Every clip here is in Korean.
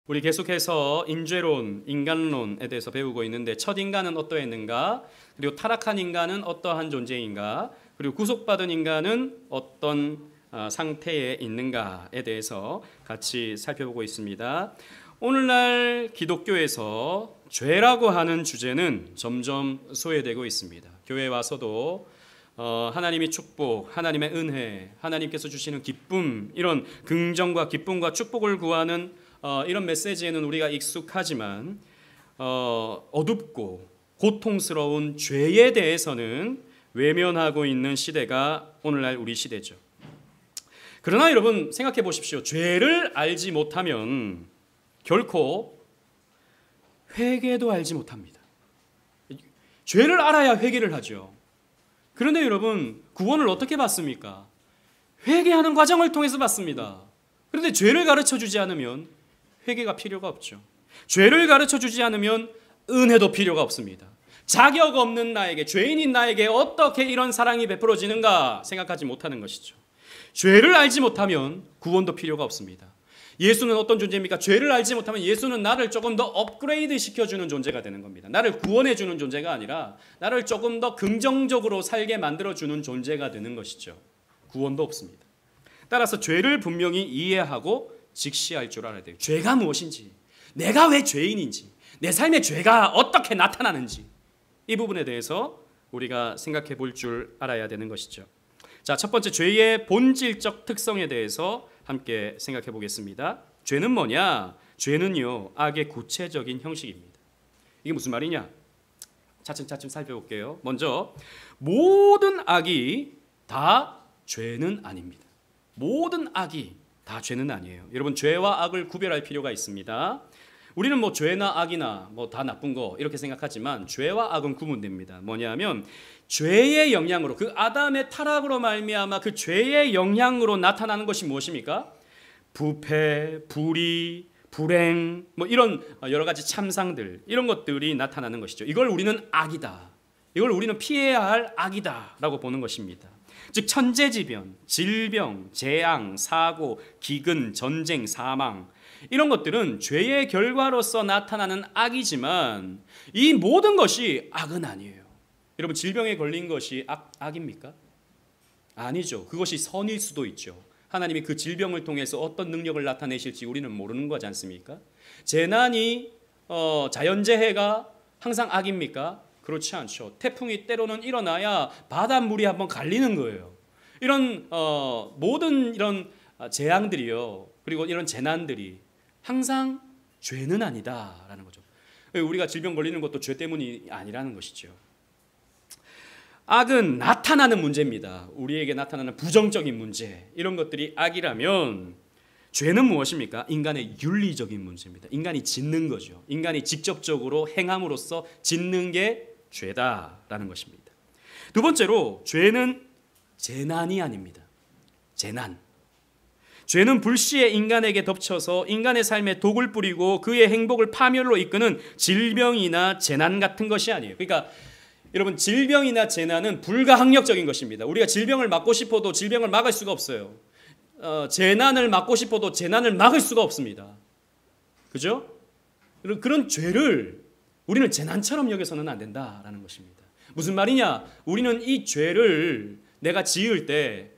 우리 계속해서 인죄론, 인간론에 대해서 배우고 있는데 첫 인간은 어떠했는가? 그리고 타락한 인간은 어떠한 존재인가? 그리고 구속받은 인간은 어떤 상태에 있는가에 대해서 같이 살펴보고 있습니다. 오늘날 기독교에서 죄라고 하는 주제는 점점 소외되고 있습니다. 교회에 와서도 하나님의 축복, 하나님의 은혜, 하나님께서 주시는 기쁨, 이런 긍정과 기쁨과 축복을 구하는 이런 메시지에는 우리가 익숙하지만 어둡고 고통스러운 죄에 대해서는 외면하고 있는 시대가 오늘날 우리 시대죠. 그러나 여러분 생각해 보십시오. 죄를 알지 못하면 결코 회개도 알지 못합니다. 죄를 알아야 회개를 하죠. 그런데 여러분 구원을 어떻게 받습니까? 회개하는 과정을 통해서 받습니다. 그런데 죄를 가르쳐 주지 않으면 회개가 필요가 없죠. 죄를 가르쳐 주지 않으면 은혜도 필요가 없습니다. 자격 없는 나에게, 죄인인 나에게 어떻게 이런 사랑이 베풀어지는가 생각하지 못하는 것이죠. 죄를 알지 못하면 구원도 필요가 없습니다. 예수는 어떤 존재입니까? 죄를 알지 못하면 예수는 나를 조금 더 업그레이드 시켜주는 존재가 되는 겁니다. 나를 구원해주는 존재가 아니라 나를 조금 더 긍정적으로 살게 만들어주는 존재가 되는 것이죠. 구원도 없습니다. 따라서 죄를 분명히 이해하고 직시할 줄 알아야 돼요. 죄가 무엇인지, 내가 왜 죄인인지, 내 삶의 죄가 어떻게 나타나는지, 이 부분에 대해서 우리가 생각해 볼 줄 알아야 되는 것이죠. 자, 첫 번째 죄의 본질적 특성에 대해서 함께 생각해 보겠습니다. 죄는 뭐냐? 죄는요, 악의 구체적인 형식입니다. 이게 무슨 말이냐? 차츰차츰 살펴볼게요. 먼저 모든 악이 다 죄는 아닙니다. 모든 악이 다 죄는 아니에요. 여러분 죄와 악을 구별할 필요가 있습니다. 우리는 뭐 죄나 악이나 뭐 다 나쁜 거 이렇게 생각하지만 죄와 악은 구분됩니다. 뭐냐면 죄의 영향으로, 그 아담의 타락으로 말미암아 그 죄의 영향으로 나타나는 것이 무엇입니까? 부패, 불의, 불행, 뭐 이런 여러 가지 참상들, 이런 것들이 나타나는 것이죠. 이걸 우리는 악이다, 이걸 우리는 피해야 할 악이다라고 보는 것입니다. 즉 천재지변, 질병, 재앙, 사고, 기근, 전쟁, 사망, 이런 것들은 죄의 결과로서 나타나는 악이지만 이 모든 것이 악은 아니에요. 여러분 질병에 걸린 것이 악입니까? 아니죠. 그것이 선일 수도 있죠. 하나님이 그 질병을 통해서 어떤 능력을 나타내실지 우리는 모르는 거지 않습니까? 재난이 자연재해가 항상 악입니까? 그렇지 않죠. 태풍이 때로는 일어나야 바닷물이 한번 갈리는 거예요. 이런 모든 이런 재앙들이요, 그리고 이런 재난들이 항상 죄는 아니다라는 거죠. 우리가 질병 걸리는 것도 죄 때문이 아니라는 것이죠. 악은 나타나는 문제입니다. 우리에게 나타나는 부정적인 문제, 이런 것들이 악이라면 죄는 무엇입니까? 인간의 윤리적인 문제입니다. 인간이 짓는 거죠. 인간이 직접적으로 행함으로써 짓는 게 죄다라는 것입니다. 두 번째로 죄는 재난이 아닙니다. 재난. 죄는 불시에 인간에게 덮쳐서 인간의 삶에 독을 뿌리고 그의 행복을 파멸로 이끄는 질병이나 재난 같은 것이 아니에요. 그러니까 여러분 질병이나 재난은 불가항력적인 것입니다. 우리가 질병을 막고 싶어도 질병을 막을 수가 없어요. 재난을 막고 싶어도 재난을 막을 수가 없습니다. 그죠? 그런 죄를 우리는 재난처럼 여겨서는 안 된다라는 것입니다. 무슨 말이냐? 우리는 이 죄를 내가 지을 때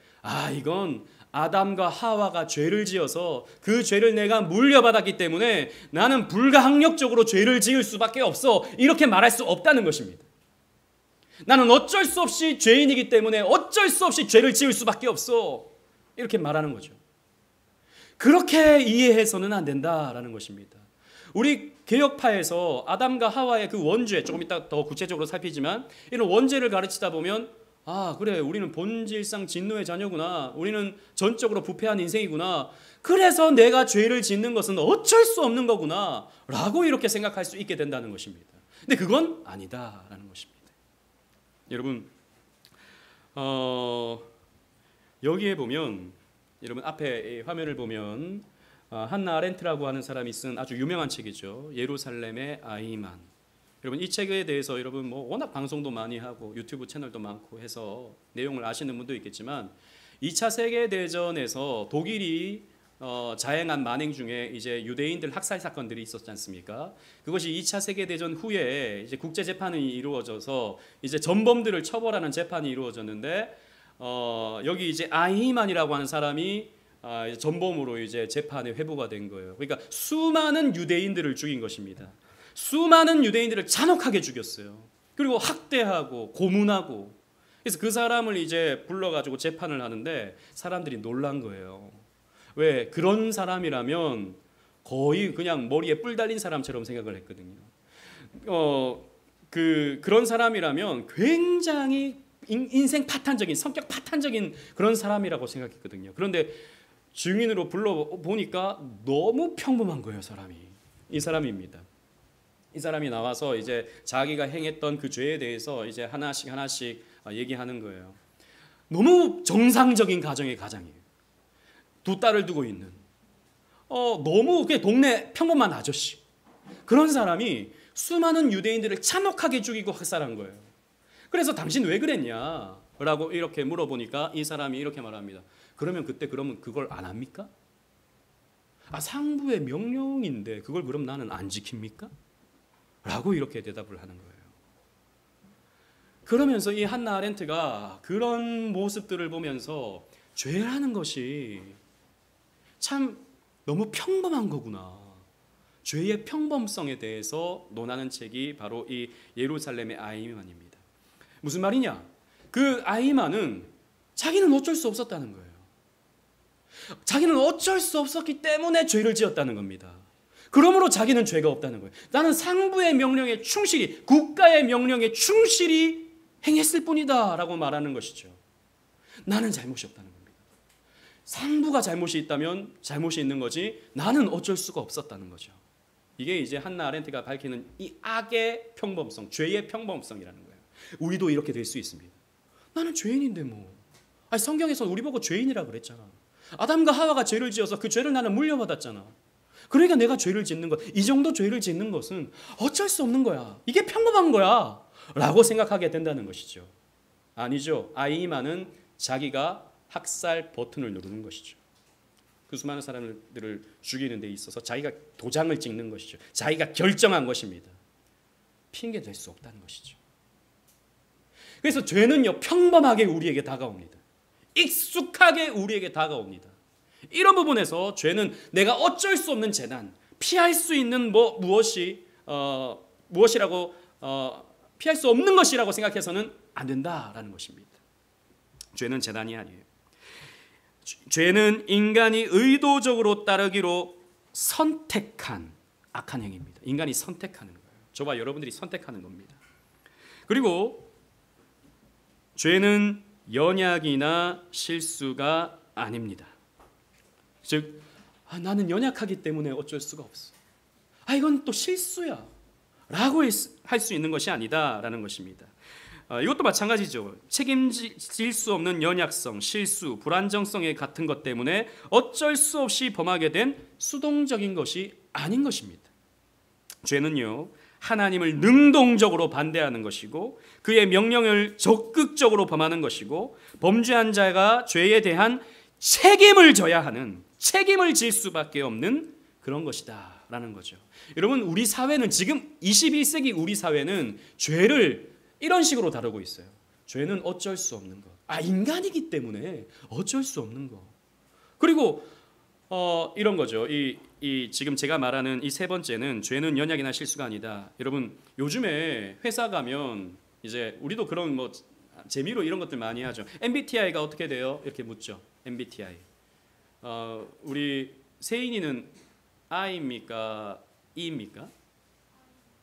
이건 아담과 하와가 죄를 지어서 그 죄를 내가 물려받았기 때문에 나는 불가항력적으로 죄를 지을 수밖에 없어, 이렇게 말할 수 없다는 것입니다. 나는 어쩔 수 없이 죄인이기 때문에 어쩔 수 없이 죄를 지을 수밖에 없어, 이렇게 말하는 거죠. 그렇게 이해해서는 안 된다라는 것입니다. 우리 개혁파에서 아담과 하와의 그 원죄, 조금 이따 더 구체적으로 살피지만 이런 원죄를 가르치다 보면 그래, 우리는 본질상 진노의 자녀구나, 우리는 전적으로 부패한 인생이구나, 그래서 내가 죄를 짓는 것은 어쩔 수 없는 거구나 라고 이렇게 생각할 수 있게 된다는 것입니다. 근데 그건 아니다라는 것입니다. 여러분 여기에 보면, 여러분 앞에 화면을 보면 한나 아렌트라고 하는 사람이 쓴 아주 유명한 책이죠. 예루살렘의 아이만. 여러분 이 책에 대해서 여러분 뭐 워낙 방송도 많이 하고 유튜브 채널도 많고 해서 내용을 아시는 분도 있겠지만 2차 세계대전에서 독일이 자행한 만행 중에 이제 유대인들 학살 사건들이 있었지 않습니까? 그것이 2차 세계 대전 후에 이제 국제 재판이 이루어져서 이제 전범들을 처벌하는 재판이 이루어졌는데 여기 이제 아히만이라고 하는 사람이 전범으로 이제 재판에 회부가 된 거예요. 그러니까 수많은 유대인들을 죽인 것입니다. 수많은 유대인들을 잔혹하게 죽였어요. 그리고 학대하고 고문하고. 그래서 그 사람을 이제 불러가지고 재판을 하는데 사람들이 놀란 거예요. 왜? 그런 사람이라면 거의 그냥 머리에 뿔 달린 사람처럼 생각을 했거든요. 그런 사람이라면 굉장히 인생 파탄적인, 성격 파탄적인 그런 사람이라고 생각했거든요. 그런데 증인으로 불러보니까 너무 평범한 거예요, 사람이. 이 사람입니다. 이 사람이 나와서 이제 자기가 행했던 그 죄에 대해서 이제 하나씩 얘기하는 거예요. 너무 정상적인 가정의 가장이에요. 2딸을 두고 있는 너무 그냥 동네 평범한 아저씨. 그런 사람이 수많은 유대인들을 잔혹하게 죽이고 학살한 거예요. 그래서 당신 왜 그랬냐? 라고 이렇게 물어보니까 이 사람이 이렇게 말합니다. 그러면 그걸 안 합니까? 상부의 명령인데 그걸 그럼 나는 안 지킵니까? 라고 이렇게 대답을 하는 거예요. 그러면서 이 한나 아렌트가 그런 모습들을 보면서 죄라는 것이 참 너무 평범한 거구나. 죄의 평범성에 대해서 논하는 책이 바로 이 예루살렘의 아히만입니다. 무슨 말이냐? 그 아히만은 자기는 어쩔 수 없었다는 거예요. 자기는 어쩔 수 없었기 때문에 죄를 지었다는 겁니다. 그러므로 자기는 죄가 없다는 거예요. 나는 상부의 명령에 충실히, 국가의 명령에 충실히 행했을 뿐이다 라고 말하는 것이죠. 나는 잘못이 없다는 겁니다. 상부가 잘못이 있다면 잘못이 있는 거지 나는 어쩔 수가 없었다는 거죠. 이게 이제 한나 아렌트가 밝히는 이 악의 평범성, 죄의 평범성이라는 거예요. 우리도 이렇게 될 수 있습니다. 나는 죄인인데 뭐. 성경에서 우리 보고 죄인이라고 그랬잖아. 아담과 하와가 죄를 지어서 그 죄를 나는 물려받았잖아. 그러니까 내가 죄를 짓는 것, 이 정도 죄를 짓는 것은 어쩔 수 없는 거야. 이게 평범한 거야. 라고 생각하게 된다는 것이죠. 아니죠. 아히만은 자기가 학살 버튼을 누르는 것이죠. 그 수많은 사람들을 죽이는 데 있어서 자기가 도장을 찍는 것이죠. 자기가 결정한 것입니다. 핑계 댈 수 없다는 것이죠. 그래서 죄는요, 평범하게 우리에게 다가옵니다. 익숙하게 우리에게 다가옵니다. 이런 부분에서 죄는 내가 어쩔 수 없는 재난, 피할 수 있는 무엇이라고 피할 수 없는 것이라고 생각해서는 안 된다라는 것입니다. 죄는 재난이 아니에요. 죄는 인간이 의도적으로 따르기로 선택한 악한 행위입니다. 인간이 선택하는 거예요. 저와 여러분들이 선택하는 겁니다. 그리고 죄는 연약이나 실수가 아닙니다. 즉, 나는 연약하기 때문에 어쩔 수가 없어. 이건 또 실수야. 라고 할 수 있는 것이 아니다라는 것입니다. 이것도 마찬가지죠. 책임질 수 없는 연약성, 실수, 불안정성의 같은 것 때문에 어쩔 수 없이 범하게 된 수동적인 것이 아닌 것입니다. 죄는요, 하나님을 능동적으로 반대하는 것이고 그의 명령을 적극적으로 범하는 것이고 범죄한 자가 죄에 대한 책임을 져야 하는, 책임을 질 수밖에 없는 그런 것이다 라는 거죠. 여러분, 우리 사회는 지금 21세기 우리 사회는 죄를 이런 식으로 다루고 있어요. 죄는 어쩔 수 없는 것. 인간이기 때문에 어쩔 수 없는 것. 그리고 이런 거죠. 지금 제가 말하는 이 세 번째는 죄는 연약이나 실수가 아니다. 여러분, 요즘에 회사 가면 이제 우리도 그런 재미로 이런 것들 많이 하죠. MBTI가 어떻게 돼요? 이렇게 묻죠. MBTI. 우리 세인이는 I입니까? E입니까?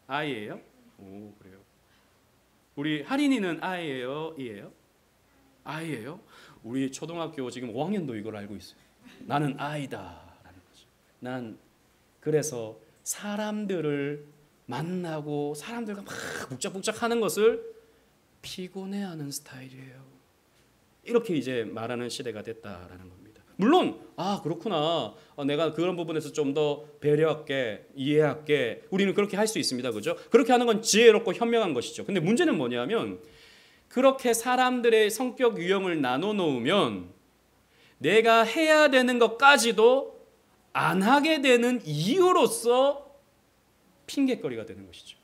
I예요? 오, 그래요. 우리 하린이는 I예요? E예요? I예요? 우리 초등학교 지금 5학년도 이걸 알고 있어요. 나는 I다라는 거죠. 난 그래서 사람들을 만나고 사람들과 막 북적북적 하는 것을 피곤해하는 스타일이에요. 이렇게 이제 말하는 시대가 됐다라는 겁니다. 물론 그렇구나. 내가 그런 부분에서 좀 더 배려할게, 이해할게. 우리는 그렇게 할 수 있습니다. 그죠? 그렇게 하는 건 지혜롭고 현명한 것이죠. 근데 문제는 뭐냐면 그렇게 사람들의 성격 유형을 나눠 놓으면 내가 해야 되는 것까지도 안 하게 되는 이유로서 핑계거리가 되는 것이죠.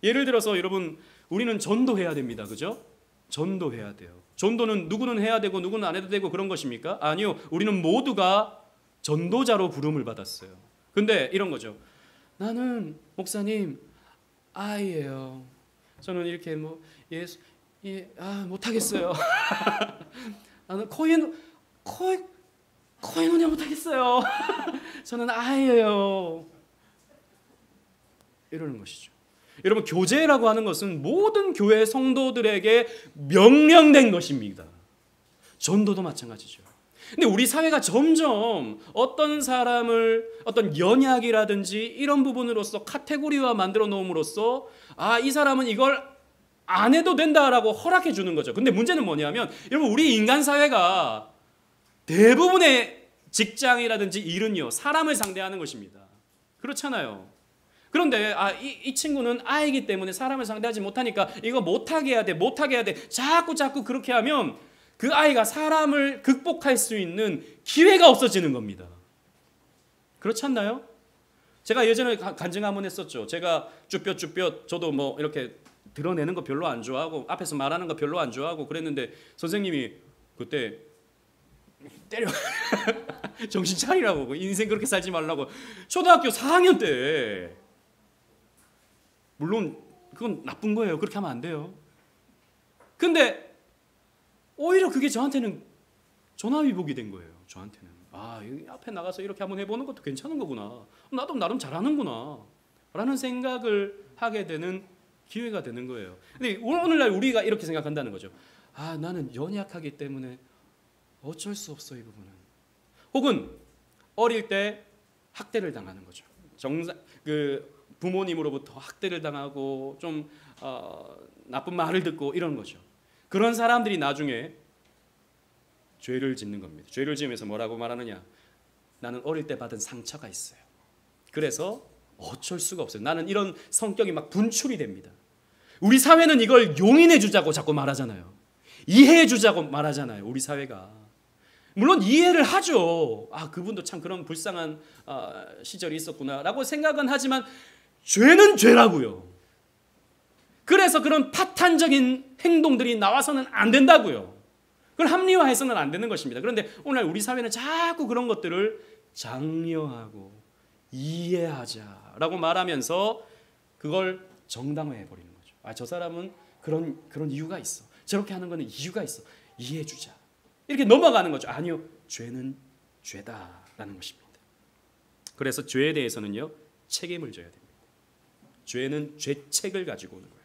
예를 들어서 여러분, 우리는 전도해야 됩니다. 그죠? 전도해야 돼요. 전도는 누구는 해야 되고 누구는 안 해도 되고 그런 것입니까? 아니요. 우리는 모두가 전도자로 부름을 받았어요. 근데 이런 거죠. 나는 목사님 아이예요. 저는 이렇게 뭐 못하겠어요. 나는 코인원이 못하겠어요. 저는 아이예요. 이러는 것이죠. 여러분, 교제라고 하는 것은 모든 교회 성도들에게 명령된 것입니다. 전도도 마찬가지죠. 근데 우리 사회가 점점 어떤 사람을 어떤 연약이라든지 이런 부분으로서 카테고리화 만들어 놓음으로써 이 사람은 이걸 안 해도 된다라고 허락해 주는 거죠. 근데 문제는 뭐냐면 여러분, 우리 인간 사회가 대부분의 직장이라든지 일은요, 사람을 상대하는 것입니다. 그렇잖아요. 그런데 이 친구는 아이기 때문에 사람을 상대하지 못하니까 이거 못하게 해야 돼. 자꾸 그렇게 하면 그 아이가 사람을 극복할 수 있는 기회가 없어지는 겁니다. 그렇지 않나요? 제가 예전에 간증 한번 했었죠. 제가 쭈뼛 저도 뭐 이렇게 드러내는 거 별로 안 좋아하고 앞에서 말하는 거 별로 안 좋아하고 그랬는데 선생님이 그때 때려 정신 차리라고, 인생 그렇게 살지 말라고. 초등학교 4학년 때. 물론 그건 나쁜 거예요. 그렇게 하면 안 돼요. 근데 오히려 그게 저한테는 전화위복이 된 거예요. 저한테는 여기 앞에 나가서 이렇게 한번 해보는 것도 괜찮은 거구나. 나도 나름 잘하는구나 라는 생각을 하게 되는 기회가 되는 거예요. 근데 오늘날 우리가 이렇게 생각한다는 거죠. 나는 연약하기 때문에 어쩔 수 없어, 이 부분은. 혹은 어릴 때 학대를 당하는 거죠. 부모님으로부터 학대를 당하고 좀 나쁜 말을 듣고 이런 거죠. 그런 사람들이 나중에 죄를 짓는 겁니다. 죄를 지으면서 뭐라고 말하느냐? 나는 어릴 때 받은 상처가 있어요. 그래서 어쩔 수가 없어요. 나는 이런 성격이 막 분출이 됩니다. 우리 사회는 이걸 용인해 주자고 자꾸 말하잖아요. 이해해 주자고 말하잖아요. 우리 사회가. 물론 이해를 하죠. 그분도 참 그런 불쌍한 시절이 있었구나라고 생각은 하지만 죄는 죄라고요. 그래서 그런 파탄적인 행동들이 나와서는 안 된다고요. 그걸 합리화해서는 안 되는 것입니다. 그런데 오늘 우리 사회는 자꾸 그런 것들을 장려하고 이해하자라고 말하면서 그걸 정당화해버리는 거죠. 저 사람은 그런 이유가 있어. 저렇게 하는 거는 이유가 있어. 이해해주자. 이렇게 넘어가는 거죠. 아니요. 죄는 죄다라는 것입니다. 그래서 죄에 대해서는요, 책임을 져야 됩니다. 죄는 죄책을 가지고 오는 거예요.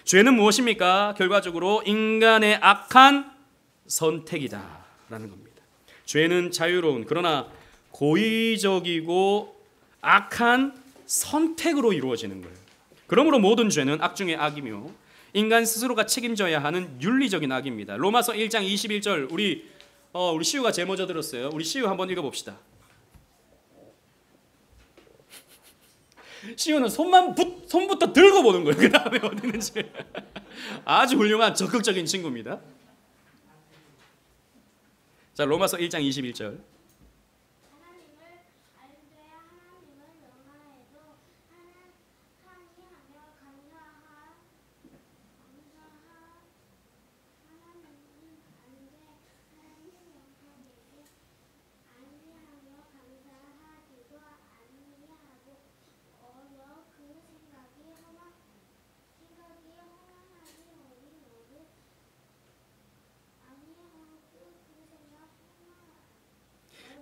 죄는 무엇입니까? 결과적으로 인간의 악한 선택이다라는 겁니다. 죄는 자유로운 그러나 고의적이고 악한 선택으로 이루어지는 거예요. 그러므로 모든 죄는 악 중에 악이며 인간 스스로가 책임져야 하는 윤리적인 악입니다. 로마서 1장 21절 우리 시우가 제모져 들었어요. 우리 시우 한번 읽어봅시다. 시우는 손부터 들고 보는 거예요. 그 다음에 어디 있는지. 아주 훌륭한 적극적인 친구입니다. 자, 로마서 1장 21절.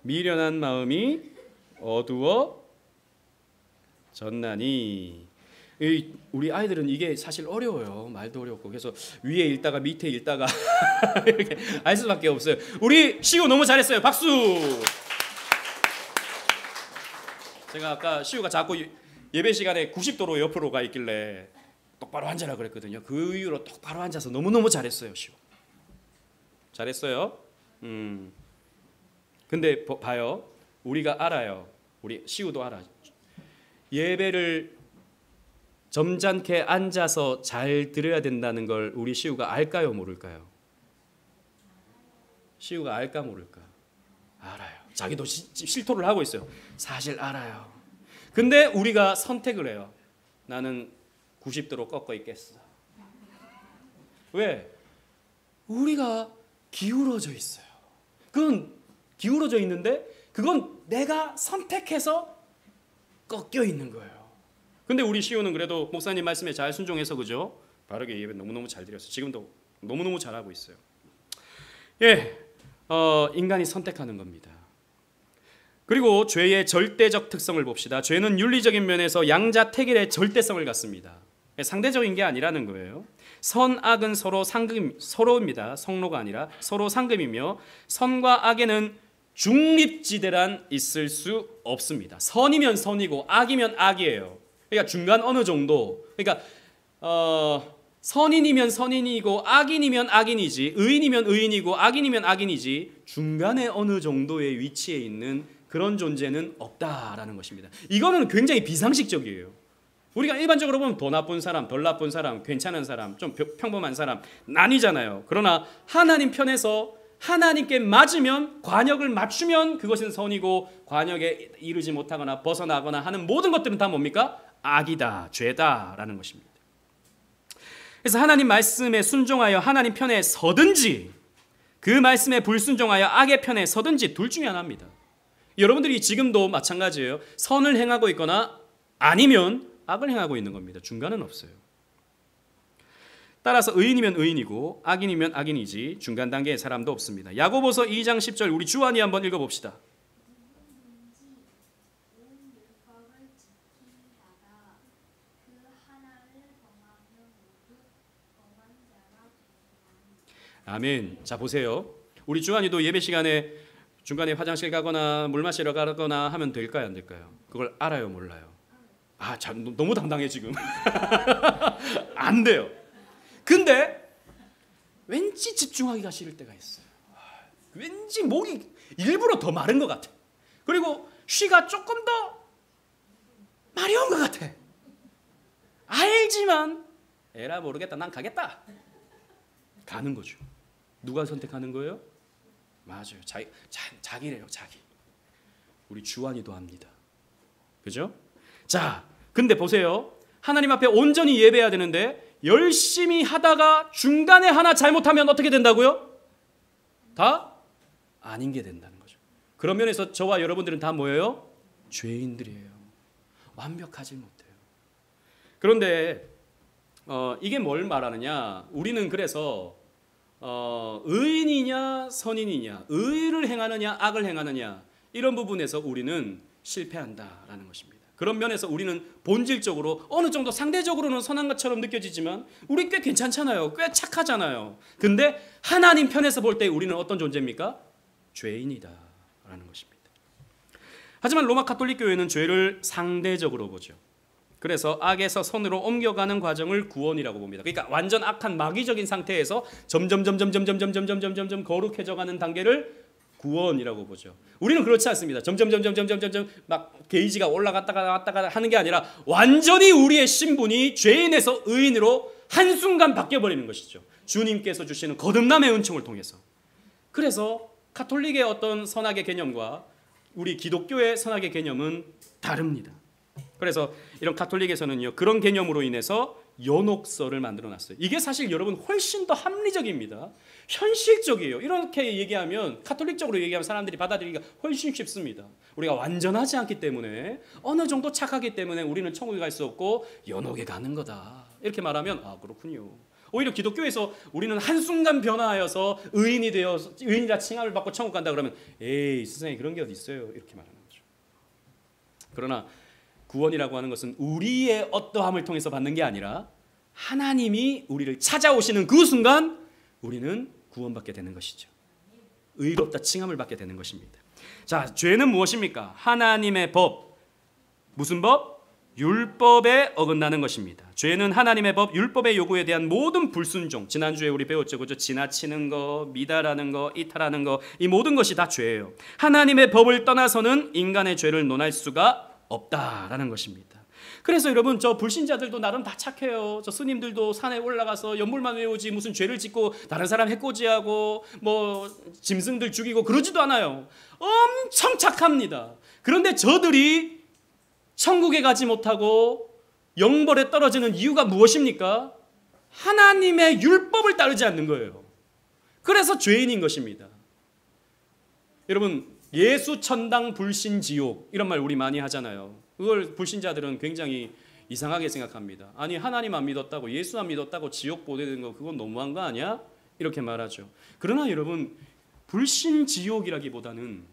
미련한 마음이 어두워졌나니. 우리 아이들은 이게 사실 어려워요. 말도 어렵고. 그래서 위에 읽다가 밑에 읽다가 이렇게 알 수밖에 없어요. 우리 시우 너무 잘했어요. 박수. 제가 아까 시우가 자꾸 예배 시간에 90도로 옆으로 가 있길래 똑바로 앉아라 그랬거든요. 그 이후로 똑바로 앉아서 너무너무 잘했어요. 시우 잘했어요. 근데 봐요. 우리가 알아요. 우리 시우도 알아. 예배를 점잖게 앉아서 잘 들어야 된다는 걸 우리 시우가 알까요, 모를까요? 시우가 알까 모를까? 알아요. 자기도 실토를 하고 있어요. 사실 알아요. 근데 우리가 선택을 해요. 나는 90도로 꺾어 있겠어. 왜? 우리가 기울어져 있어요. 그건 기울어져 있는데 그건 내가 선택해서 꺾여 있는 거예요. 근데 우리 시온은 그래도 목사님 말씀에 잘 순종해서 그죠? 바르게 예배 너무너무 잘 드렸어요. 지금도 너무너무 잘하고 있어요. 예, 인간이 선택하는 겁니다. 그리고 죄의 절대적 특성을 봅시다. 죄는 윤리적인 면에서 양자택일의 절대성을 갖습니다. 상대적인 게 아니라는 거예요. 선악은 서로 서로입니다. 성로가 아니라 서로 상급이며 선과 악에는 중립지대란 있을 수 없습니다. 선이면 선이고 악이면 악이에요. 그러니까 중간 어느 정도. 그러니까 선인이면 선인이고 악인이면 악인이지, 의인이면 의인이고 악인이면 악인이지, 중간에 어느 정도의 위치에 있는 그런 존재는 없다라는 것입니다. 이거는 굉장히 비상식적이에요. 우리가 일반적으로 보면 더 나쁜 사람, 덜 나쁜 사람, 괜찮은 사람, 좀 평범한 사람 나뉘잖아요. 그러나 하나님 편에서 하나님께 맞으면, 관역을 맞추면 그것은 선이고, 관역에 이르지 못하거나 벗어나거나 하는 모든 것들은 다 뭡니까? 악이다, 죄다라는 것입니다. 그래서 하나님 말씀에 순종하여 하나님 편에 서든지, 그 말씀에 불순종하여 악의 편에 서든지 둘 중에 하나입니다. 여러분들이 지금도 마찬가지예요. 선을 행하고 있거나 아니면 악을 행하고 있는 겁니다. 중간은 없어요. 따라서 의인이면 의인이고 악인이면 악인이지 중간 단계의 사람도 없습니다. 야고보서 2장 10절 우리 주안이 한번 읽어봅시다. 아멘. 자 보세요. 우리 주안이도 예배 시간에 중간에 화장실 가거나 물 마시러 가거나 하면 될까요, 안 될까요? 그걸 알아요, 몰라요? 참 너무 당당해 지금. 안 돼요. 근데 왠지 집중하기가 싫을 때가 있어요. 왠지 목이 일부러 더 마른 것 같아. 그리고 쉬가 조금 더 마려운 것 같아. 알지만 에라 모르겠다, 난 가겠다. 가는 거죠. 누가 선택하는 거예요? 맞아요. 자기래요, 자기. 우리 주안이도 합니다. 그죠? 자, 근데 보세요. 하나님 앞에 온전히 예배해야 되는데 열심히 하다가 중간에 하나 잘못하면 어떻게 된다고요? 다 아닌 게 된다는 거죠. 그런 면에서 저와 여러분들은 다 뭐예요? 죄인들이에요. 완벽하지 못해요. 그런데 이게 뭘 말하느냐? 우리는 그래서 의인이냐 선인이냐, 의를 행하느냐 악을 행하느냐, 이런 부분에서 우리는 실패한다라는 것입니다. 그런 면에서 우리는 본질적으로 어느 정도 상대적으로는 선한 것처럼 느껴지지만 우리 꽤 괜찮잖아요. 꽤 착하잖아요. 근데 하나님 편에서 볼 때 우리는 어떤 존재입니까? 죄인이다라는 것입니다. 하지만 로마 가톨릭 교회는 죄를 상대적으로 보죠. 그래서 악에서 선으로 옮겨가는 과정을 구원이라고 봅니다. 그러니까 완전 악한 마귀적인 상태에서 점점 거룩해져가는 단계를 구원이라고 보죠. 우리는 그렇지 않습니다. 점점 막 게이지가 올라갔다가 나왔다가 하는 게 아니라 완전히 우리의 신분이 죄인에서 의인으로 한순간 바뀌어버리는 것이죠. 주님께서 주시는 거듭남의 은총을 통해서. 그래서 가톨릭의 어떤 선악의 개념과 우리 기독교의 선악의 개념은 다릅니다. 그래서 이런 가톨릭에서는요, 그런 개념으로 인해서 연옥설을 만들어놨어요. 이게 사실 여러분 훨씬 더 합리적입니다. 현실적이에요. 이렇게 얘기하면, 가톨릭적으로 얘기하면 사람들이 받아들이기가 훨씬 쉽습니다. 우리가 완전하지 않기 때문에, 어느 정도 착하기 때문에 우리는 천국에 갈 수 없고 연옥에 가는 거다. 이렇게 말하면 그렇군요. 오히려 기독교에서 우리는 한순간 변화하여서 의인이 되어 의인이라 칭함을 받고 천국 간다 그러면 에이 세상에 그런 게 어디 있어요. 이렇게 말하는 거죠. 그러나 구원이라고 하는 것은 우리의 어떠함을 통해서 받는 게 아니라 하나님이 우리를 찾아오시는 그 순간 우리는 구원받게 되는 것이죠. 의롭다 칭함을 받게 되는 것입니다. 자, 죄는 무엇입니까? 하나님의 법. 무슨 법? 율법에 어긋나는 것입니다. 죄는 하나님의 법, 율법의 요구에 대한 모든 불순종. 지난주에 우리 배웠죠. 그죠? 지나치는 거, 미달하는 거, 이탈하는 거, 이 모든 것이 다 죄예요. 하나님의 법을 떠나서는 인간의 죄를 논할 수가 없다라는 것입니다. 그래서 여러분, 저 불신자들도 나름 다 착해요. 저 스님들도 산에 올라가서 연불만 외우지 무슨 죄를 짓고 다른 사람 해코지하고 뭐 짐승들 죽이고 그러지도 않아요. 엄청 착합니다. 그런데 저들이 천국에 가지 못하고 영벌에 떨어지는 이유가 무엇입니까? 하나님의 율법을 따르지 않는 거예요. 그래서 죄인인 것입니다. 여러분, 예수 천당 불신 지옥 이런 말 우리 많이 하잖아요. 그걸 불신자들은 굉장히 이상하게 생각합니다. 아니, 하나님 안 믿었다고, 예수 안 믿었다고 지옥 보내는 거 그건 너무한 거 아니야? 이렇게 말하죠. 그러나 여러분, 불신 지옥이라기보다는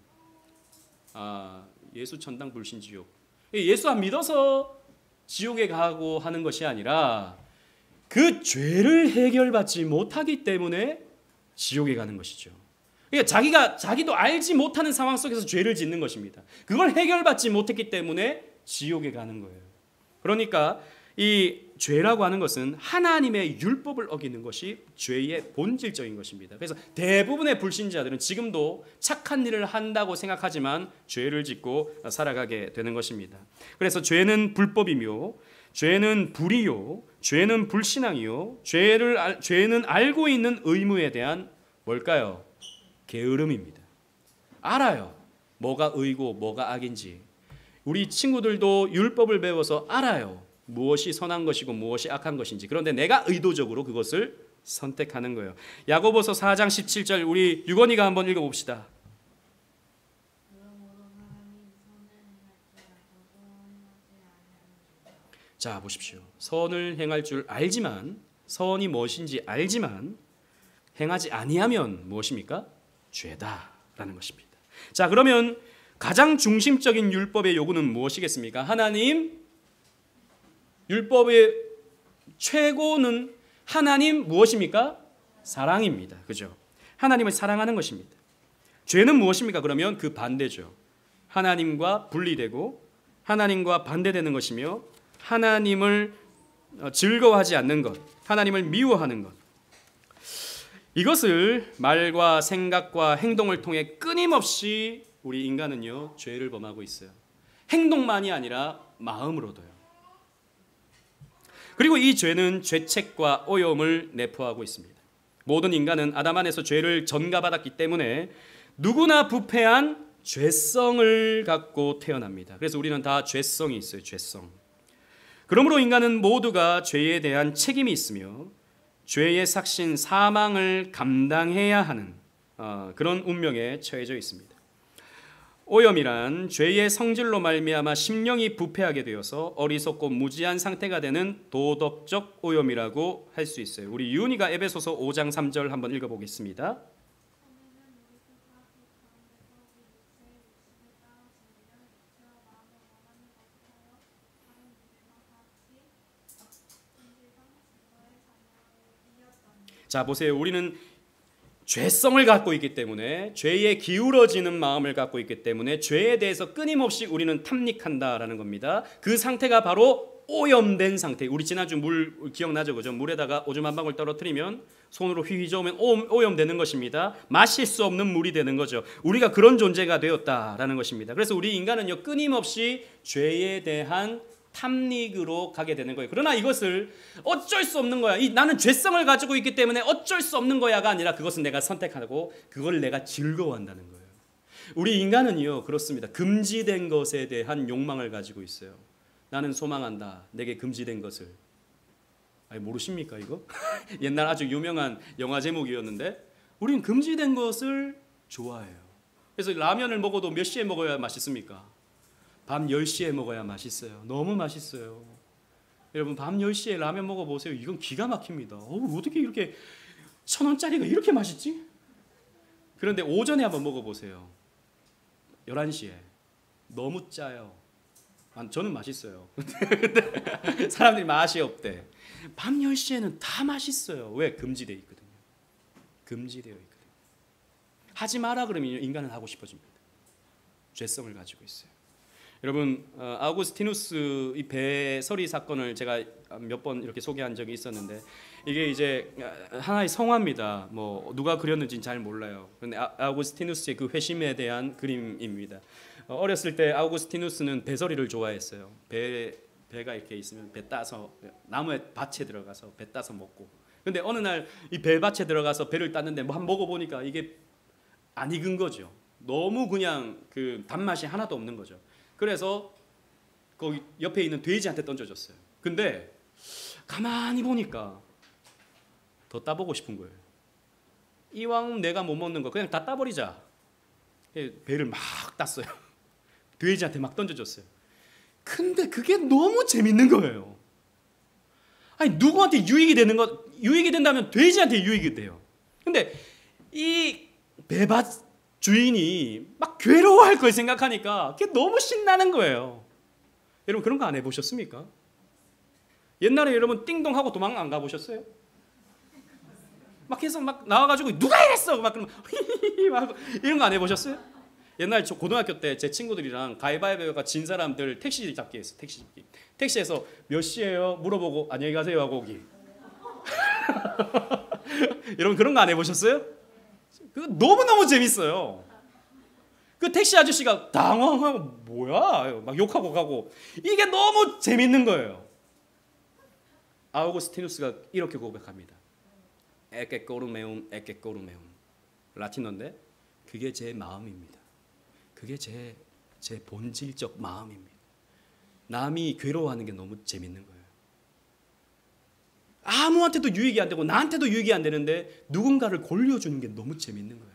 예수 천당 불신 지옥, 예수 안 믿어서 지옥에 가고 하는 것이 아니라 그 죄를 해결받지 못하기 때문에 지옥에 가는 것이죠. 그러니까 자기도 알지 못하는 상황 속에서 죄를 짓는 것입니다. 그걸 해결받지 못했기 때문에 지옥에 가는 거예요. 그러니까 이 죄라고 하는 것은 하나님의 율법을 어기는 것이 죄의 본질적인 것입니다. 그래서 대부분의 불신자들은 지금도 착한 일을 한다고 생각하지만 죄를 짓고 살아가게 되는 것입니다. 그래서 죄는 불법이며, 죄는 불의요, 죄는 불신앙이요, 죄는 알고 있는 의무에 대한 뭘까요? 게으름입니다. 알아요. 뭐가 의고 뭐가 악인지. 우리 친구들도 율법을 배워서 알아요. 무엇이 선한 것이고 무엇이 악한 것인지. 그런데 내가 의도적으로 그것을 선택하는 거예요. 야고보서 4장 17절 우리 유건이가 한번 읽어봅시다. 자, 보십시오. 선을 행할 줄 알지만, 선이 무엇인지 알지만 행하지 아니하면 무엇입니까? 죄다라는 것입니다. 자, 그러면 가장 중심적인 율법의 요구는 무엇이겠습니까? 하나님, 율법의 최고는 하나님 무엇입니까? 사랑입니다. 그죠? 하나님을 사랑하는 것입니다. 죄는 무엇입니까? 그러면 그 반대죠. 하나님과 분리되고 하나님과 반대되는 것이며, 하나님을 즐거워하지 않는 것, 하나님을 미워하는 것. 이것을 말과 생각과 행동을 통해 끊임없이 우리 인간은요, 죄를 범하고 있어요. 행동만이 아니라 마음으로도요. 그리고 이 죄는 죄책과 오염을 내포하고 있습니다. 모든 인간은 아담 안에서 죄를 전가받았기 때문에 누구나 부패한 죄성을 갖고 태어납니다. 그래서 우리는 다 죄성이 있어요. 죄성. 그러므로 인간은 모두가 죄에 대한 책임이 있으며 죄의 삭신 사망을 감당해야 하는 그런 운명에 처해져 있습니다. 오염이란 죄의 성질로 말미암아 심령이 부패하게 되어서 어리석고 무지한 상태가 되는 도덕적 오염이라고 할 수 있어요. 우리 유은이가 에베소서 5장 3절 한번 읽어보겠습니다. 자, 보세요. 우리는 죄성을 갖고 있기 때문에, 죄에 기울어지는 마음을 갖고 있기 때문에 죄에 대해서 끊임없이 우리는 탐닉한다라는 겁니다. 그 상태가 바로 오염된 상태. 우리 지난주 물 기억나죠? 그죠? 물에다가 오줌 한 방울 떨어뜨리면 손으로 휘휘 저으면 오염되는 것입니다. 마실 수 없는 물이 되는 거죠. 우리가 그런 존재가 되었다라는 것입니다. 그래서 우리 인간은요, 끊임없이 죄에 대한 탐닉으로 가게 되는 거예요. 그러나 이것을 어쩔 수 없는 거야. 나는 죄성을 가지고 있기 때문에 어쩔 수 없는 거야가 아니라 그것은 내가 선택하고 그걸 내가 즐거워한다는 거예요. 우리 인간은요, 그렇습니다. 금지된 것에 대한 욕망을 가지고 있어요. 나는 소망한다. 내게 금지된 것을. 아니, 모르십니까 이거? 옛날 아주 유명한 영화 제목이었는데, 우리는 금지된 것을 좋아해요. 그래서 라면을 먹어도 몇 시에 먹어야 맛있습니까? 밤 10시에 먹어야 맛있어요. 너무 맛있어요. 여러분, 밤 10시에 라면 먹어보세요. 이건 기가 막힙니다. 어떻게 이렇게 1,000원짜리가 이렇게 맛있지? 그런데 오전에 한번 먹어보세요. 11시에. 너무 짜요. 저는 맛있어요. 사람들이 맛이 없대. 밤 10시에는 다 맛있어요. 왜? 금지되어 있거든요. 금지되어 있거든요. 하지 마라 그러면 인간은 하고 싶어집니다. 죄성을 가지고 있어요. 여러분, 아우구스티누스 이 배서리 사건을 제가 몇 번 이렇게 소개한 적이 있었는데, 이게 이제 하나의 성화입니다. 뭐 누가 그렸는지는 잘 몰라요. 그런데 아우구스티누스의 그 회심에 대한 그림입니다. 어렸을 때 아우구스티누스는 배서리를 좋아했어요. 배 배가 이렇게 있으면 배 따서 나무에 밭에 들어가서 배 따서 먹고. 근데 어느 날 이 배밭에 들어가서 배를 땄는데 뭐 한번 먹어보니까 이게 안 익은 거죠. 너무 그냥 그 단맛이 하나도 없는 거죠. 그래서 거기 옆에 있는 돼지한테 던져줬어요. 근데 가만히 보니까 더 따보고 싶은 거예요. 이왕 내가 못 먹는 거 그냥 다 따버리자. 배를 막 땄어요. 돼지한테 막 던져줬어요. 근데 그게 너무 재밌는 거예요. 아니 누구한테 유익이 된다면 돼지한테 유익이 돼요. 근데 이 배밭 주인이 막 괴로워할 걸 생각하니까 그게 너무 신나는 거예요. 여러분 그런 거 안 해보셨습니까? 옛날에 여러분 띵동하고 도망 안 가보셨어요? 막 해서 막 나와가지고 누가 이랬어 막 그러면 막 이런 거 안 해보셨어요? 옛날 저 고등학교 때 제 친구들이랑 가위바위보가 진 사람들 택시 잡기 했어. 택시 잡기. 택시에서 몇 시예요? 물어보고 안녕히 가세요 하고 오기. 여러분 그런 거 안 해보셨어요? 그거 너무너무 재밌어요. 그 택시 아저씨가 당황하고 뭐야 막 욕하고 가고 이게 너무 재밌는 거예요. 아우구스티누스가 이렇게 고백합니다. 에케 꼬르메움 에케 꼬르메움. 라틴어인데 그게 제 마음입니다. 그게 제 본질적 마음입니다. 남이 괴로워하는 게 너무 재밌는 거예요. 아무한테도 유익이 안 되고 나한테도 유익이 안 되는데 누군가를 골려주는 게 너무 재밌는 거예요.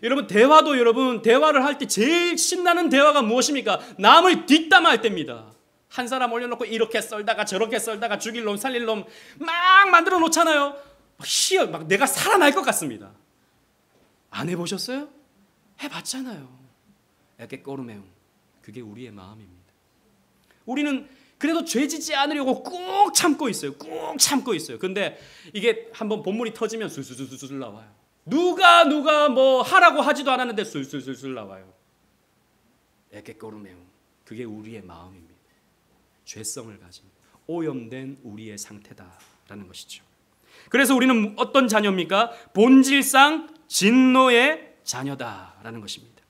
여러분 대화를 할 때 제일 신나는 대화가 무엇입니까? 남을 뒷담화할 때입니다. 한 사람 올려놓고 이렇게 썰다가 저렇게 썰다가 죽일 놈 살릴 놈 막 만들어 놓잖아요. 막 내가 살아날 것 같습니다. 안 해보셨어요? 해봤잖아요. 에게 꼬르메움. 그게 우리의 마음입니다. 우리는 그래도 죄지지 않으려고 꾹 참고 있어요. 꾹 참고 있어요. 근데 이게 한번 본물이 터지면 술술술술 나와요. 누가 뭐 하라고 하지도 않았는데 술술술술 나와요. 에게 꼬르메움. 그게 우리의 마음입니다. 죄성을 가진 오염된 우리의 상태다라는 것이죠. 그래서 우리는 어떤 자녀입니까? 본질상 진노의 자녀다라는 것입니다.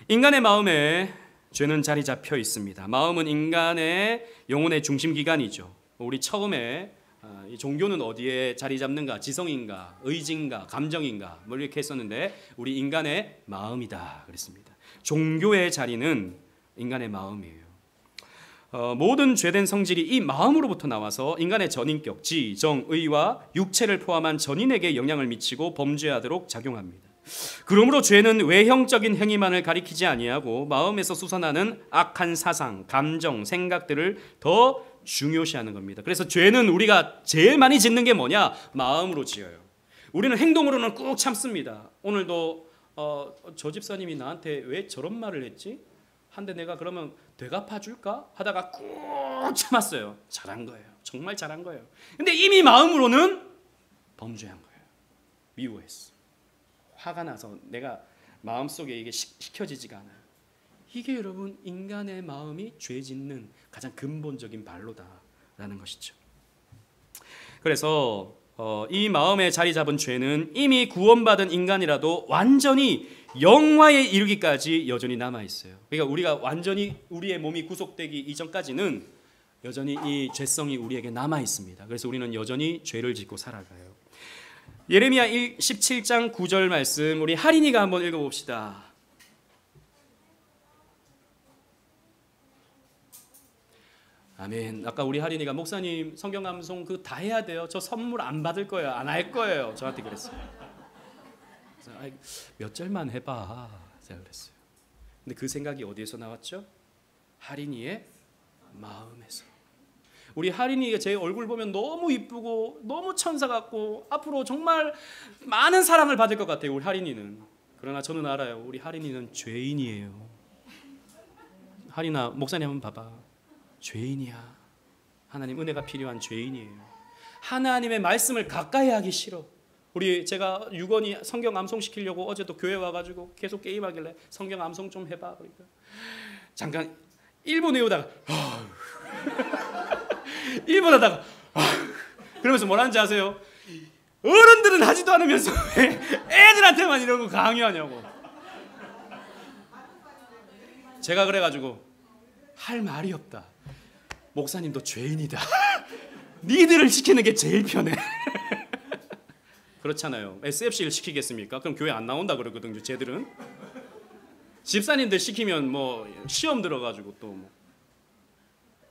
인간의 마음에 죄는 자리 잡혀 있습니다. 마음은 인간의 영혼의 중심 기관이죠. 우리 처음에 이 종교는 어디에 자리 잡는가? 지성인가? 의지인가? 감정인가? 뭐 이렇게 했었는데 우리 인간의 마음이다 그랬습니다. 종교의 자리는 인간의 마음이에요. 모든 죄된 성질이 이 마음으로부터 나와서 인간의 전인격, 지, 정, 의와 육체를 포함한 전인에게 영향을 미치고 범죄하도록 작용합니다. 그러므로 죄는 외형적인 행위만을 가리키지 아니하고 마음에서 솟아나는 악한 사상, 감정, 생각들을 더 중요시하는 겁니다. 그래서 죄는 우리가 제일 많이 짓는 게 뭐냐? 마음으로 지어요. 우리는 행동으로는 꾹 참습니다. 오늘도 저 집사님이 나한테 왜 저런 말을 했지? 한데 내가 그러면 되갚아 줄까? 하다가 꾹 참았어요. 잘한 거예요. 정말 잘한 거예요. 근데 이미 마음으로는 범죄한 거예요. 미워했어. 화가 나서 내가 마음속에 이게 식혀지지가 않아요. 이게 여러분 인간의 마음이 죄 짓는 가장 근본적인 발로다라는 것이죠. 그래서 이 마음에 자리 잡은 죄는 이미 구원받은 인간이라도 완전히 영화에 이르기까지 여전히 남아 있어요. 그러니까 우리가 완전히 우리의 몸이 구속되기 이전까지는 여전히 이 죄성이 우리에게 남아 있습니다. 그래서 우리는 여전히 죄를 짓고 살아가요. 예레미야 17장 9절 말씀 우리 할인이가 한번 읽어봅시다. 아멘. 아까 우리 할인이가 목사님 성경 감송 그 다 해야 돼요. 저 선물 안 받을 거예요. 안 할 거예요. 저한테 그랬어요. 몇 절만 해봐. 제가 그랬어요. 근데 그 생각이 어디에서 나왔죠? 할인이의 마음에서. 우리 할인이가 제 얼굴 보면 너무 이쁘고 너무 천사 같고 앞으로 정말 많은 사랑을 받을 것 같아요. 우리 할인이는. 그러나 저는 알아요. 우리 할인이는 죄인이에요. 할인아 목사님 한번 봐봐. 죄인이야. 하나님 은혜가 필요한 죄인이에요. 하나님의 말씀을 가까이 하기 싫어. 제가 유건이 성경 암송시키려고 어제도 교회 와가지고 계속 게임하길래 성경 암송 좀 해봐. 그러니까 잠깐 1분 외우다가 1분 하다가 그러면서 뭐라는지 아세요? 어른들은 하지도 않으면서 왜 애들한테만 이런 거 강요하냐고. 제가 그래가지고 할 말이 없다. 목사님도 죄인이다. 니들을 시키는 게 제일 편해. 그렇잖아요. SFC를 시키겠습니까? 그럼 교회 안 나온다 그러거든요. 쟤들은. 집사님들 시키면 뭐 시험 들어가지고 또 뭐.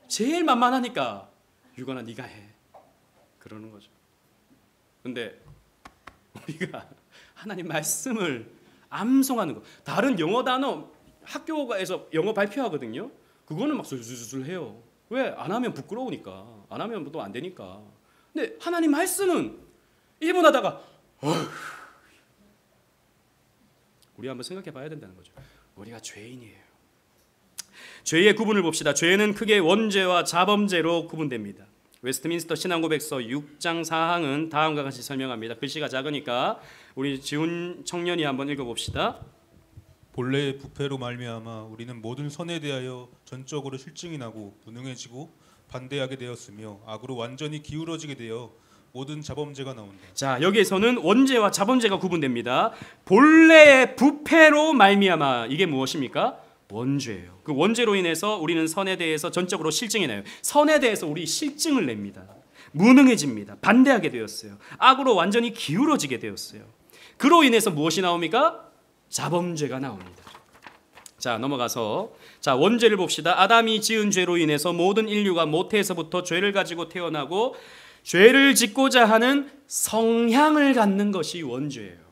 제일 만만하니까 유건아 네가 해. 그러는 거죠. 근데 우리가 하나님 말씀을 암송하는 거. 다른 영어 단어 학교에서 영어 발표하거든요. 그거는 막 술술술 해요. 왜? 안 하면 부끄러우니까. 안 하면 또 안 되니까. 근데 하나님 말씀은 1분 하다가 우리 한번 생각해 봐야 된다는 거죠. 우리가 죄인이에요. 죄의 구분을 봅시다. 죄는 크게 원죄와 자범죄로 구분됩니다. 웨스트민스터 신앙고백서 6장 4항은 다음과 같이 설명합니다. 글씨가 작으니까 우리 지훈 청년이 한번 읽어봅시다. 본래의 부패로 말미암아 우리는 모든 선에 대하여 전적으로 실증이 나고 무능해지고 반대하게 되었으며 악으로 완전히 기울어지게 되어 모든 자범죄가 나온다. 자, 여기에서는 원죄와 자범죄가 구분됩니다. 본래의 부패로 말미암아 이게 무엇입니까? 원죄예요. 그 원죄로 인해서 우리는 선에 대해서 전적으로 실증이 나요. 선에 대해서 우리 실증을 냅니다. 무능해집니다. 반대하게 되었어요. 악으로 완전히 기울어지게 되었어요. 그로 인해서 무엇이 나옵니까? 자범죄가 나옵니다. 자, 넘어가서 자, 원죄를 봅시다. 아담이 지은 죄로 인해서 모든 인류가 모태에서부터 죄를 가지고 태어나고 죄를 짓고자 하는 성향을 갖는 것이 원죄예요.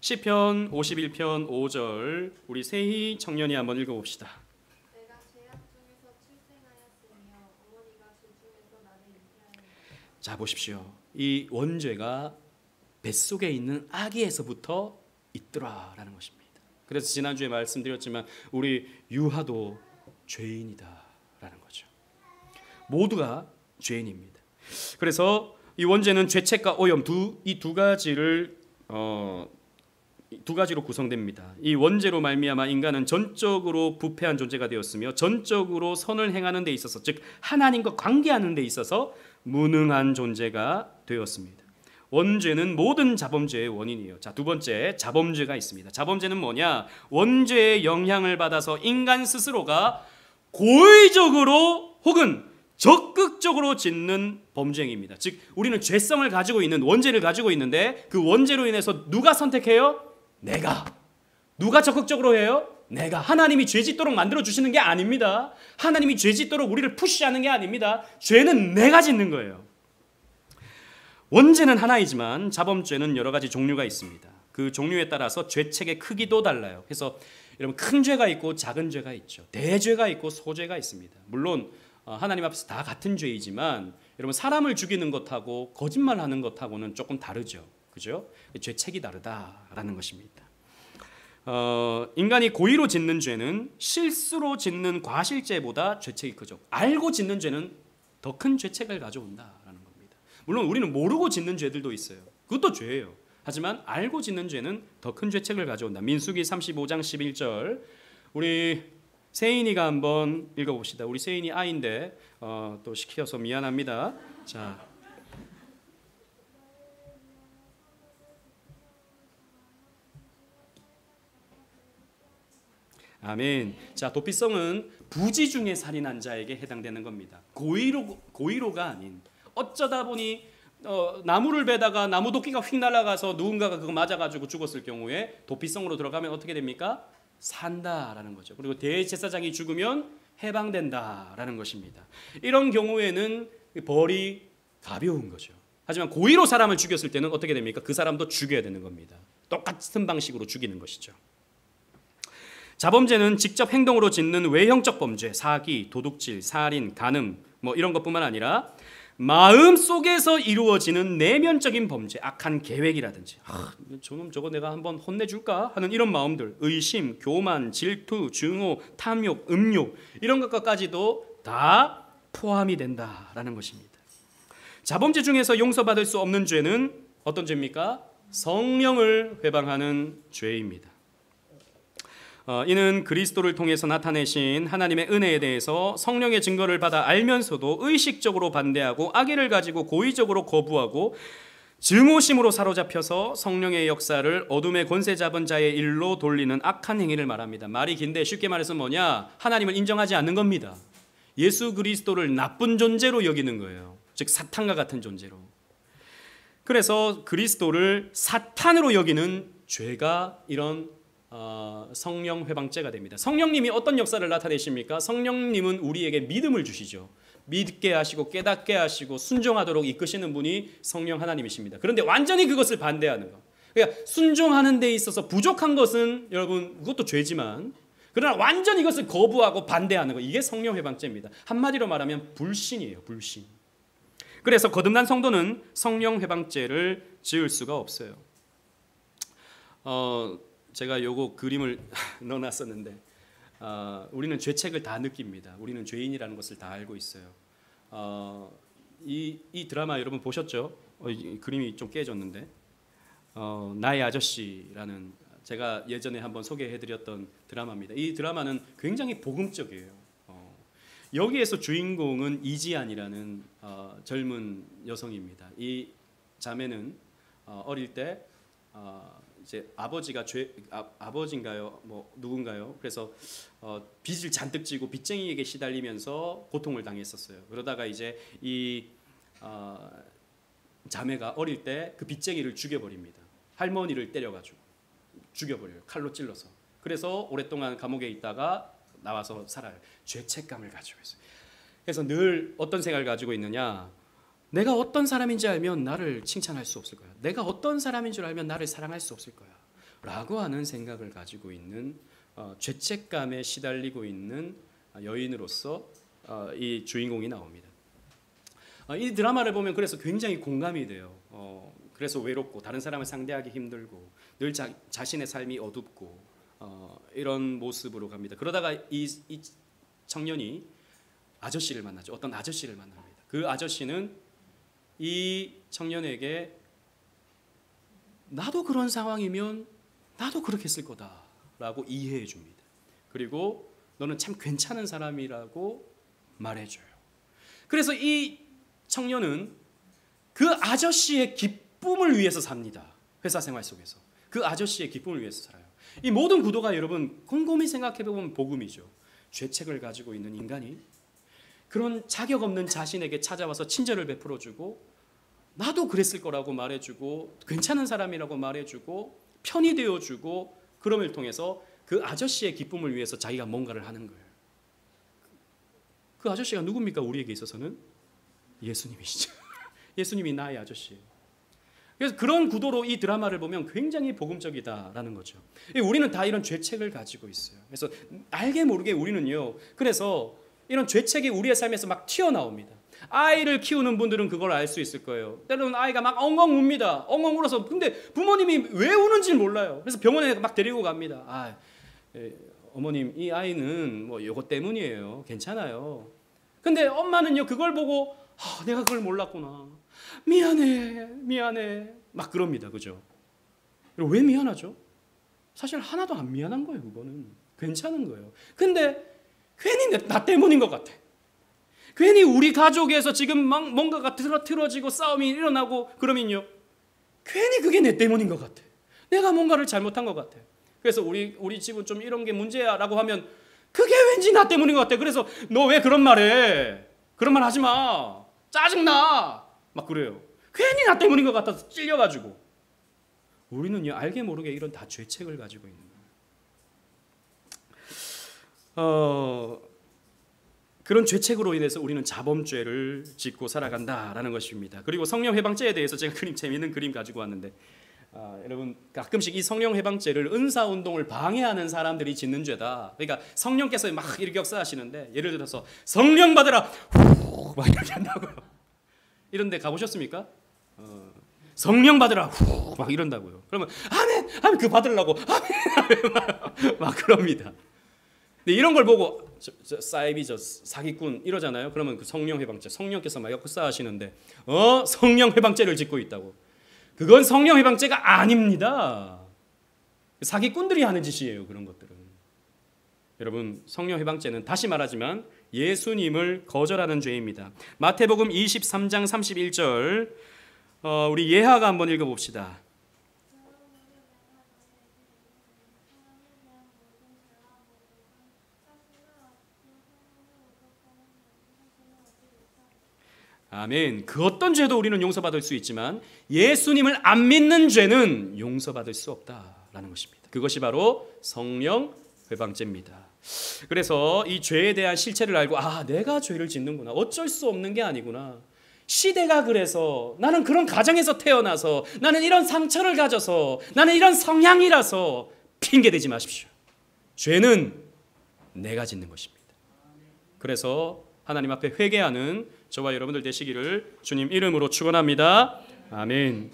시편 51편 5절 우리 세희 청년이 한번 읽어봅시다. 내가 죄악 중에서 출생하였으며 어머니가 죄 중에서 나를 잉태하였다. 자, 보십시오. 이 원죄가 뱃속에 있는 아기에서부터 있더라라는 것입니다. 그래서 지난주에 말씀드렸지만 우리 유하도 죄인이다라는 거죠. 모두가 죄인입니다. 그래서 이 원죄는 죄책과 오염 이 두 가지를 두 가지로 구성됩니다. 이 원죄로 말미암아 인간은 전적으로 부패한 존재가 되었으며 전적으로 선을 행하는 데 있어서 즉 하나님과 관계하는 데 있어서 무능한 존재가 되었습니다. 원죄는 모든 자범죄의 원인이에요. 자, 두 번째 자범죄가 있습니다. 자범죄는 뭐냐? 원죄의 영향을 받아서 인간 스스로가 고의적으로 혹은 적극적으로 짓는 범죄 행위입니다. 즉 우리는 죄성을 가지고 있는 원죄를 가지고 있는데 그 원죄로 인해서 누가 선택해요? 내가. 누가 적극적으로 해요? 내가. 하나님이 죄 짓도록 만들어 주시는 게 아닙니다. 하나님이 죄 짓도록 우리를 푸시하는 게 아닙니다. 죄는 내가 짓는 거예요. 원죄는 하나이지만 자범죄는 여러 가지 종류가 있습니다. 그 종류에 따라서 죄책의 크기도 달라요. 그래서 여러분 큰 죄가 있고 작은 죄가 있죠. 대죄가 있고 소죄가 있습니다. 물론 하나님 앞에서 다 같은 죄이지만 여러분 사람을 죽이는 것하고 거짓말하는 것하고는 조금 다르죠. 그죠? 죄책이 다르다라는 것입니다. 인간이 고의로 짓는 죄는 실수로 짓는 과실죄보다 죄책이 크죠. 알고 짓는 죄는 더 큰 죄책을 가져온다라는 겁니다. 물론 우리는 모르고 짓는 죄들도 있어요. 그것도 죄예요. 하지만 알고 짓는 죄는 더 큰 죄책을 가져온다. 민수기 35장 11절 우리 세인이가 한번 읽어봅시다. 우리 세인이 아인데 또 시켜서 미안합니다. 자, 아멘. 자, 도피성은 부지 중에 살인한 자에게 해당되는 겁니다. 고의로가 아닌 어쩌다 보니 나무를 베다가 나무 도끼가 휙 날아가서 누군가가 그거 맞아가지고 죽었을 경우에 도피성으로 들어가면 어떻게 됩니까? 산다라는 거죠. 그리고 대제사장이 죽으면 해방된다라는 것입니다. 이런 경우에는 벌이 가벼운 거죠. 하지만 고의로 사람을 죽였을 때는 어떻게 됩니까? 그 사람도 죽여야 되는 겁니다. 똑같은 방식으로 죽이는 것이죠. 자범죄는 직접 행동으로 짓는 외형적 범죄, 사기, 도둑질, 살인, 간음 뭐 이런 것뿐만 아니라 마음 속에서 이루어지는 내면적인 범죄, 악한 계획이라든지 저놈 저거 내가 한번 혼내줄까 하는 이런 마음들, 의심, 교만, 질투, 증오, 탐욕, 음욕 이런 것까지도 다 포함이 된다라는 것입니다. 자범죄 중에서 용서받을 수 없는 죄는 어떤 죄입니까? 성령을 회방하는 죄입니다. 이는 그리스도를 통해서 나타내신 하나님의 은혜에 대해서 성령의 증거를 받아 알면서도 의식적으로 반대하고 악의를 가지고 고의적으로 거부하고 증오심으로 사로잡혀서 성령의 역사를 어둠의 권세 잡은 자의 일로 돌리는 악한 행위를 말합니다. 말이 긴데 쉽게 말해서 뭐냐? 하나님을 인정하지 않는 겁니다. 예수 그리스도를 나쁜 존재로 여기는 거예요. 즉 사탄과 같은 존재로. 그래서 그리스도를 사탄으로 여기는 죄가 이런 성령 회방죄가 됩니다. 성령님이 어떤 역사를 나타내십니까? 성령님은 우리에게 믿음을 주시죠. 믿게 하시고 깨닫게 하시고 순종하도록 이끄시는 분이 성령 하나님이십니다. 그런데 완전히 그것을 반대하는 것. 그러니까 순종하는 데 있어서 부족한 것은 여러분 그것도 죄지만 그러나 완전히 이것을 거부하고 반대하는 것. 이게 성령 회방죄입니다. 한마디로 말하면 불신이에요. 불신. 그래서 거듭난 성도는 성령 회방죄를 지을 수가 없어요. 제가 요거 그림을 넣어놨었는데 우리는 죄책을 다 느낍니다. 우리는 죄인이라는 것을 다 알고 있어요. 이 드라마 여러분 보셨죠? 이 그림이 좀 깨졌는데 나의 아저씨라는 제가 예전에 한번 소개해드렸던 드라마입니다. 이 드라마는 굉장히 복음적이에요. 여기에서 주인공은 이지안이라는 젊은 여성입니다. 이 자매는 어릴 때 이제 아버지가 아버지인가요? 뭐 누군가요? 그래서 빚을 잔뜩 지고 빚쟁이에게 시달리면서 고통을 당했었어요. 그러다가 이제 이 자매가 어릴 때 그 빚쟁이를 죽여버립니다. 할머니를 때려가지고 죽여버려요. 칼로 찔러서. 그래서 오랫동안 감옥에 있다가 나와서 살아요. 죄책감을 가지고 있어요. 그래서 늘 어떤 생각을 가지고 있느냐? 내가 어떤 사람인지 알면 나를 칭찬할 수 없을 거야. 내가 어떤 사람인 줄 알면 나를 사랑할 수 없을 거야. 라고 하는 생각을 가지고 있는 죄책감에 시달리고 있는 여인으로서 이 주인공이 나옵니다. 이 드라마를 보면 그래서 굉장히 공감이 돼요. 그래서 외롭고 다른 사람을 상대하기 힘들고 늘 자신의 삶이 어둡고 이런 모습으로 갑니다. 그러다가 이 청년이 아저씨를 만나죠. 어떤 아저씨를 만납니다. 그 아저씨는 이 청년에게 나도 그런 상황이면 나도 그렇게 했을 거다라고 이해해 줍니다. 그리고 너는 참 괜찮은 사람이라고 말해줘요. 그래서 이 청년은 그 아저씨의 기쁨을 위해서 삽니다. 회사 생활 속에서 그 아저씨의 기쁨을 위해서 살아요. 이 모든 구도가 여러분 곰곰이 생각해보면 복음이죠. 죄책을 가지고 있는 인간이 그런 자격 없는 자신에게 찾아와서 친절을 베풀어주고 나도 그랬을 거라고 말해주고 괜찮은 사람이라고 말해주고 편이 되어주고 그럼을 통해서 그 아저씨의 기쁨을 위해서 자기가 뭔가를 하는 거예요. 그 아저씨가 누굽니까? 우리에게 있어서는 예수님이시죠. 예수님이 나의 아저씨예요. 그래서 그런 구도로 이 드라마를 보면 굉장히 복음적이다라는 거죠. 우리는 다 이런 죄책을 가지고 있어요. 그래서 알게 모르게 우리는요. 그래서 이런 죄책이 우리의 삶에서 막 튀어나옵니다. 아이를 키우는 분들은 그걸 알 수 있을 거예요. 때로는 아이가 막 엉엉 웁니다. 엉엉 울어서 근데 부모님이 왜 우는지 몰라요. 그래서 병원에 막 데리고 갑니다. 어머님 이 아이는 뭐 이것 때문이에요. 괜찮아요. 근데 엄마는요 그걸 보고 내가 그걸 몰랐구나. 미안해 막 그럽니다. 그죠? 왜 미안하죠? 사실 하나도 안 미안한 거예요. 그거는 괜찮은 거예요. 근데 괜히 나 때문인 것 같아. 괜히 우리 가족에서 지금 막 뭔가가 틀어지고 싸움이 일어나고 그러면요 괜히 그게 내 때문인 것 같아. 내가 뭔가를 잘못한 것 같아. 그래서 우리 집은 좀 이런 게 문제야 라고 하면 그게 왠지 나 때문인 것 같아. 그래서 너 왜 그런 말 해? 그런 말 하지 마. 짜증나. 막 그래요. 괜히 나 때문인 것 같아서 찔려가지고. 우리는요 알게 모르게 이런 다 죄책을 가지고 있는 거예요. 그런 죄책으로 인해서 우리는 자범죄를 짓고 살아간다라는 것입니다. 그리고 성령 해방죄에 대해서 제가 재미있는 그림 가지고 왔는데 여러분 가끔씩 이 성령 해방죄를 은사 운동을 방해하는 사람들이 짓는 죄다. 그러니까 성령께서 막 이렇게 역사하시는데 예를 들어서 성령 받으라 후 막 이렇게 한다고요. 이런 데 가보셨습니까? 성령 받으라 후 막 이런다고요. 그러면 아멘 아멘 그 받으려고 아멘 막 그럽니다. 근데 이런 걸 보고 사이비 사기꾼 이러잖아요. 그러면 그 성령 해방죄 성령께서 막 역사하시는데 성령 해방죄를 짓고 있다고. 그건 성령 해방죄가 아닙니다. 사기꾼들이 하는 짓이에요. 그런 것들은. 여러분 성령 해방죄는 다시 말하지만 예수님을 거절하는 죄입니다. 마태복음 23장 31절 우리 예하가 한번 읽어봅시다. 아멘. 그 어떤 죄도 우리는 용서받을 수 있지만 예수님을 안 믿는 죄는 용서받을 수 없다라는 것입니다. 그것이 바로 성령 회방죄입니다. 그래서 이 죄에 대한 실체를 알고 내가 죄를 짓는구나. 어쩔 수 없는 게 아니구나. 시대가 그래서, 나는 그런 가정에서 태어나서, 나는 이런 상처를 가져서, 나는 이런 성향이라서 핑계대지 마십시오. 죄는 내가 짓는 것입니다. 그래서 하나님 앞에 회개하는 저와 여러분들 되시기를 주님 이름으로 축원합니다. 아멘.